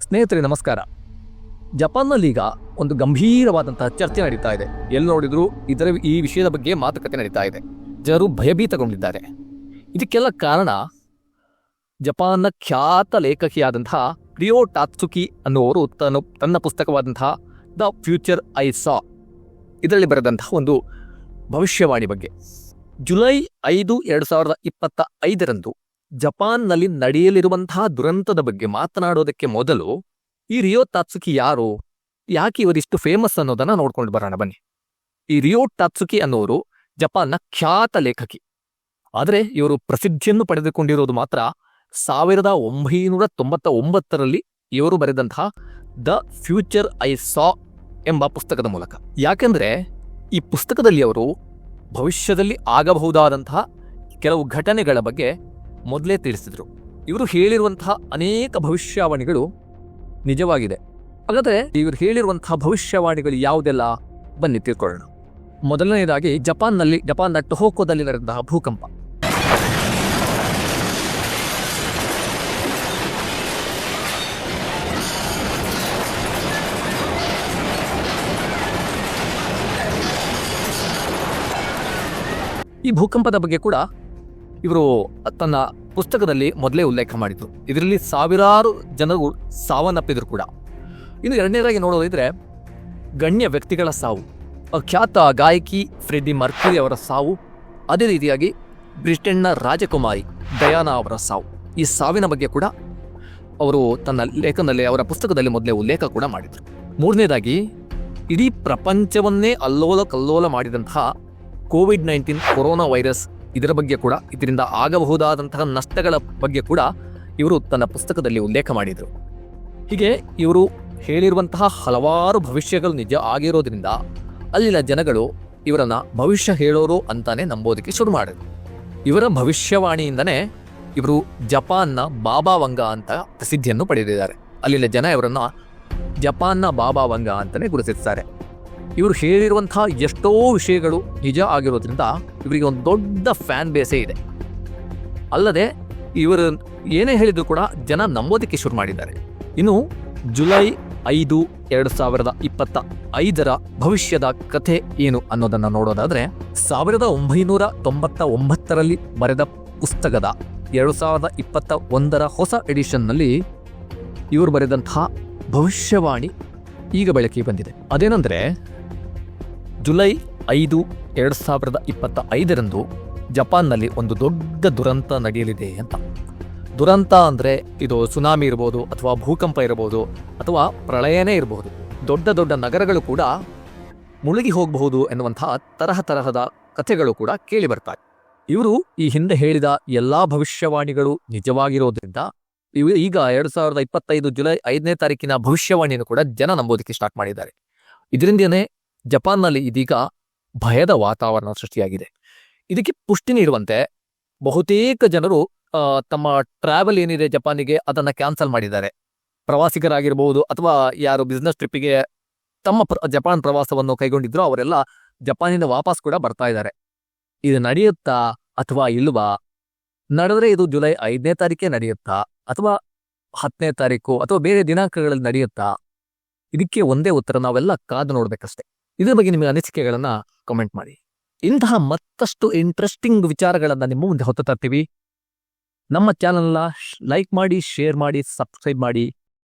ಸ್ನೇಹಿತರೆ ನಮಸ್ಕಾರ. ಜಪಾನ್ನಲ್ಲೀಗ ಒಂದು ಗಂಭೀರವಾದಂತಹ ಚರ್ಚೆ ನಡೀತಾ ಇದೆ. ಎಲ್ಲಿ ನೋಡಿದ್ರು ಈ ವಿಷಯದ ಬಗ್ಗೆ ಮಾತುಕತೆ ನಡೀತಾ ಇದೆ. ಜನರು ಭಯಭೀತಗೊಂಡಿದ್ದಾರೆ. ಇದಕ್ಕೆಲ್ಲ ಕಾರಣ ಜಪಾನ್ನ ಖ್ಯಾತ ಲೇಖಕಿಯಾದಂತಹ ರಿಯೋ ಟಾತ್ಸುಕಿ ಅನ್ನುವರು ತನ್ನ ಪುಸ್ತಕವಾದಂತಹ ದ ಫ್ಯೂಚರ್ ಐ ಸಾ ಇದರಲ್ಲಿ ಬರೆದಂತಹ ಒಂದು ಭವಿಷ್ಯವಾಣಿ ಬಗ್ಗೆ. ಜುಲೈ 5, 2025 ಜಪಾನ್ನಲ್ಲಿ ನಡೆಯಲಿರುವಂತಹ ದುರಂತದ ಬಗ್ಗೆ ಮಾತನಾಡೋದಕ್ಕೆ ಮೊದಲು ಈ ರಿಯೋ ಟಾತ್ಸುಕಿ ಯಾರು, ಯಾಕೆ ಇವರಿಷ್ಟು ಫೇಮಸ್ ಅನ್ನೋದನ್ನ ನೋಡ್ಕೊಂಡು ಬರೋಣ ಬನ್ನಿ. ಈ ರಿಯೋ ಟಾತ್ಸುಕಿ ಅನ್ನೋರು ಜಪಾನ್ನ ಖ್ಯಾತ ಲೇಖಕಿ. ಆದರೆ ಇವರು ಪ್ರಸಿದ್ಧಿಯನ್ನು ಪಡೆದುಕೊಂಡಿರೋದು ಮಾತ್ರ 1999 ಇವರು ಬರೆದಂತಹ ದ ಫ್ಯೂಚರ್ ಐ ಸಾ ಎಂಬ ಪುಸ್ತಕದ ಮೂಲಕ. ಯಾಕೆಂದ್ರೆ ಈ ಪುಸ್ತಕದಲ್ಲಿ ಅವರು ಭವಿಷ್ಯದಲ್ಲಿ ಆಗಬಹುದಾದಂತಹ ಕೆಲವು ಘಟನೆಗಳ ಬಗ್ಗೆ ಮೊದಲೇ ತಿಳಿಸಿದ್ರು. ಇವರು ಹೇಳಿರುವಂತಹ ಅನೇಕ ಭವಿಷ್ಯವಾಣಿಗಳು ನಿಜವಾಗಿದೆ. ಹಾಗಾದರೆ ಇವರು ಹೇಳಿರುವಂತಹ ಭವಿಷ್ಯವಾಣಿಗಳು ಯಾವುದೆಲ್ಲ ಬನ್ನಿ ತಿಳ್ಕೊಳ್ಳೋಣ. ಮೊದಲನೆಯದಾಗಿ ಜಪಾನ್ನ ಟೊಹೋಕೋದಲ್ಲಿ ನಡೆದಂತಹ ಭೂಕಂಪ. ಈ ಭೂಕಂಪದ ಬಗ್ಗೆ ಕೂಡ ಇವರು ತನ್ನ ಪುಸ್ತಕದಲ್ಲಿ ಮೊದಲೇ ಉಲ್ಲೇಖ ಮಾಡಿದ್ರು. ಇದರಲ್ಲಿ ಸಾವಿರಾರು ಜನರು ಸಾವನ್ನಪ್ಪಿದ್ರು ಕೂಡ. ಇನ್ನು ಎರಡನೇದಾಗಿ ನೋಡೋದಿದ್ರೆ ಗಣ್ಯ ವ್ಯಕ್ತಿಗಳ ಸಾವು. ಖ್ಯಾತ ಗಾಯಕಿ ಫ್ರೆಡ್ಡಿ ಮರ್ಕ್ಯುರಿ ಅವರ ಸಾವು, ಅದೇ ರೀತಿಯಾಗಿ ಬ್ರಿಟನ್ನ ರಾಜಕುಮಾರಿ ಡಯಾನಾ ಅವರ ಸಾವು. ಈ ಸಾವಿನ ಬಗ್ಗೆ ಕೂಡ ಅವರು ತನ್ನ ಲೇಖನದಲ್ಲಿ, ಅವರ ಪುಸ್ತಕದಲ್ಲಿ ಮೊದಲೇ ಉಲ್ಲೇಖ ಕೂಡ ಮಾಡಿದರು. ಮೂರನೇದಾಗಿ ಇಡೀ ಪ್ರಪಂಚವನ್ನೇ ಅಲ್ಲೋಲ ಕಲ್ಲೋಲ ಮಾಡಿದಂತಹ ಕೋವಿಡ್-19 ಕೊರೋನಾ ವೈರಸ್, ಇದರ ಬಗ್ಗೆ ಕೂಡ, ಇದರಿಂದ ಆಗಬಹುದಾದಂತಹ ನಷ್ಟಗಳ ಬಗ್ಗೆ ಕೂಡ ಇವರು ತನ್ನ ಪುಸ್ತಕದಲ್ಲಿ ಉಲ್ಲೇಖ ಮಾಡಿದರು. ಹೀಗೆ ಇವರು ಹೇಳಿರುವಂತಹ ಹಲವಾರು ಭವಿಷ್ಯಗಳು ನಿಜ ಆಗಿರೋದ್ರಿಂದ ಅಲ್ಲಿನ ಜನಗಳು ಇವರನ್ನ ಭವಿಷ್ಯ ಹೇಳೋರು ಅಂತಾನೆ ನಂಬೋದಕ್ಕೆ ಶುರು ಮಾಡಿದ್ರು. ಇವರ ಭವಿಷ್ಯವಾಣಿಯಿಂದನೇ ಇವರು ಜಪಾನ್ನ ಬಾಬಾ ವಂಗ ಅಂತ ಪ್ರಸಿದ್ಧಿಯನ್ನು ಪಡೆದಿದ್ದಾರೆ. ಅಲ್ಲಿನ ಜನ ಇವರನ್ನ ಜಪಾನ್ನ ಬಾಬಾ ವಂಗ ಅಂತಾನೆ ಗುರುತಿಸ್ತಾರೆ. ಇವರು ಹೇಳಿರುವಂತಹ ಎಷ್ಟೋ ವಿಷಯಗಳು ನಿಜ ಆಗಿರೋದ್ರಿಂದ ಇವರಿಗೆ ಒಂದು ದೊಡ್ಡ ಫ್ಯಾನ್ ಬೇಸೇ ಇದೆ. ಅಲ್ಲದೆ ಇವರು ಏನೇ ಹೇಳಿದ್ರು ಕೂಡ ಜನ ನಂಬೋದಕ್ಕೆ ಶುರು ಮಾಡಿದ್ದಾರೆ. ಇನ್ನು ಜುಲೈ 5, 2025 ಭವಿಷ್ಯದ ಕಥೆ ಏನು ಅನ್ನೋದನ್ನ ನೋಡೋದಾದ್ರೆ, 1999 ಬರೆದ ಪುಸ್ತಕದ 2021 ಹೊಸ ಎಡಿಷನ್ನಲ್ಲಿ ಇವರು ಬರೆದಂತಹ ಭವಿಷ್ಯವಾಣಿ ಈಗ ಬೆಳಕಿಗೆ ಬಂದಿದೆ. ಅದೇನೆಂದರೆ, ಜುಲೈ 5, 2025 ಜಪಾನ್ನಲ್ಲಿ ಒಂದು ದೊಡ್ಡ ದುರಂತ ನಡೆಯಲಿದೆ ಅಂತ. ದುರಂತ ಅಂದರೆ ಇದು ಸುನಾಮಿ ಇರ್ಬೋದು, ಅಥವಾ ಭೂಕಂಪ ಇರಬಹುದು, ಅಥವಾ ಪ್ರಳಯನೇ ಇರಬಹುದು. ದೊಡ್ಡ ದೊಡ್ಡ ನಗರಗಳು ಕೂಡ ಮುಳುಗಿ ಹೋಗಬಹುದು ಎನ್ನುವಂತಹ ತರಹದ ಕಥೆಗಳು ಕೂಡ ಕೇಳಿ ಬರ್ತಾರೆ. ಇವರು ಈ ಹಿಂದೆ ಹೇಳಿದ ಎಲ್ಲಾ ಭವಿಷ್ಯವಾಣಿಗಳು ನಿಜವಾಗಿರೋದ್ರಿಂದ ಈಗ 2025 ಜುಲೈ 5 ಭವಿಷ್ಯವಾಣಿಯನ್ನು ಕೂಡ ಜನ ನಂಬೋದಕ್ಕೆ ಸ್ಟಾರ್ಟ್ ಮಾಡಿದ್ದಾರೆ. ಇದರಿಂದನೇ ಜಪಾನ್ನಲ್ಲಿ ಇದೀಗ ಭಯದ ವಾತಾವರಣ ಸೃಷ್ಟಿಯಾಗಿದೆ. ಇದಕ್ಕೆ ಪುಷ್ಟಿ ನೀಡುವಂತೆ ಬಹುತೇಕ ಜನರು ತಮ್ಮ ಟ್ರಾವೆಲ್ ಏನಿದೆ ಜಪಾನಿಗೆ ಅದನ್ನ ಕ್ಯಾನ್ಸಲ್ ಮಾಡಿದ್ದಾರೆ. ಪ್ರವಾಸಿಗರಾಗಿರ್ಬೋದು, ಅಥವಾ ಯಾರು ಬಿಸ್ನೆಸ್ ಟ್ರಿಪ್ಪಿಗೆ ತಮ್ಮ ಜಪಾನ್ ಪ್ರವಾಸವನ್ನು ಕೈಗೊಂಡಿದ್ರು ಅವರೆಲ್ಲ ಜಪಾನಿಂದ ವಾಪಸ್ ಕೂಡ ಬರ್ತಾ ಇದ್ದಾರೆ. ಇದು ನಡೆಯುತ್ತಾ ಅಥವಾ ಇಲ್ವಾ? ನಡೆದ್ರೆ ಇದು ಜುಲೈ 5 ನಡೆಯುತ್ತಾ, ಅಥವಾ 10 ಅಥವಾ ಬೇರೆ ದಿನಾಂಕಗಳಲ್ಲಿ ನಡೆಯುತ್ತಾ? ಇದಕ್ಕೆ ಒಂದೇ ಉತ್ತರ, ನಾವೆಲ್ಲ ಕಾದು ನೋಡ್ಬೇಕಷ್ಟೇ. ಇದ್ರ ಬಗ್ಗೆ ನಿಮಗೆ ಅನಿಸಿಕೆಗಳನ್ನ ಕಾಮೆಂಟ್ ಮಾಡಿ. ಇಂತಹ ಮತ್ತಷ್ಟು ಇಂಟ್ರೆಸ್ಟಿಂಗ್ ವಿಚಾರಗಳನ್ನ ನಿಮ್ಮ ಮುಂದೆ ಹೊತ್ತು ತರ್ತೀವಿ. ನಮ್ಮ ಚಾನಲ್ನ ಲೈಕ್ ಮಾಡಿ, ಶೇರ್ ಮಾಡಿ, ಸಬ್ಸ್ಕ್ರೈಬ್ ಮಾಡಿ.